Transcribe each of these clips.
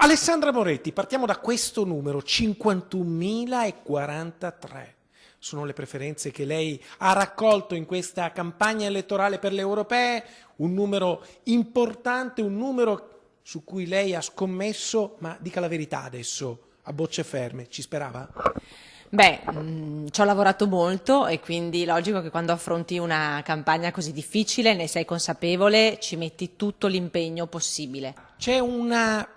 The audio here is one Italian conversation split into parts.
Alessandra Moretti, partiamo da questo numero, 51.043. Sono le preferenze che lei ha raccolto in questa campagna elettorale per le europee, un numero importante, un numero su cui lei ha scommesso, ma dica la verità adesso, a bocce ferme, ci sperava? Beh, ci ho lavorato molto e quindi logico che quando affronti una campagna così difficile, ne sei consapevole, ci metti tutto l'impegno possibile. C'è una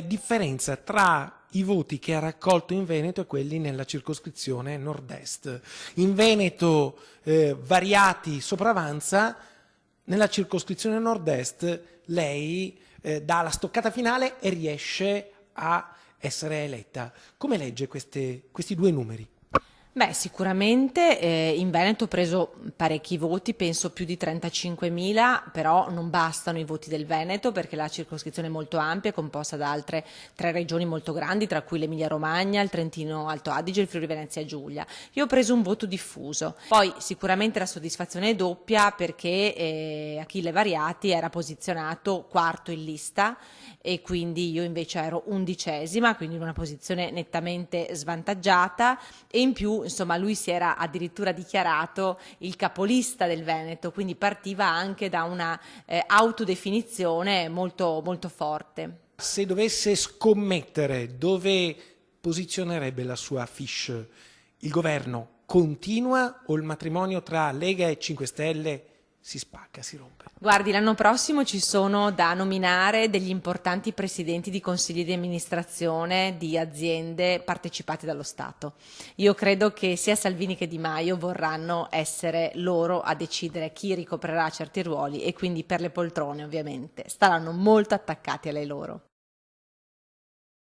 differenza tra i voti che ha raccolto in Veneto e quelli nella circoscrizione nord-est. In Veneto variati sopravanza, nella circoscrizione nord-est lei dà la stoccata finale e riesce a essere eletta. Come legge questi due numeri? Beh, sicuramente in Veneto ho preso parecchi voti, penso più di 35.000, però non bastano i voti del Veneto perché la circoscrizione è molto ampia, è composta da altre 3 regioni molto grandi, tra cui l'Emilia-Romagna, il Trentino Alto Adige e il Friuli Venezia Giulia. Io ho preso un voto diffuso. Poi sicuramente la soddisfazione è doppia perché Achille Variati era posizionato quarto in lista e quindi io invece ero 11ª, quindi in una posizione nettamente svantaggiata e in più insomma lui si era addirittura dichiarato il capolista del Veneto, quindi partiva anche da una autodefinizione molto, molto forte. Se dovesse scommettere dove posizionerebbe la sua fiche, il governo continua o il matrimonio tra Lega e 5 Stelle si spacca, si rompe? Guardi, l'anno prossimo ci sono da nominare degli importanti presidenti di consigli di amministrazione di aziende partecipate dallo Stato. Io credo che sia Salvini che Di Maio vorranno essere loro a decidere chi ricoprirà certi ruoli e quindi per le poltrone ovviamente staranno molto attaccati a lei loro.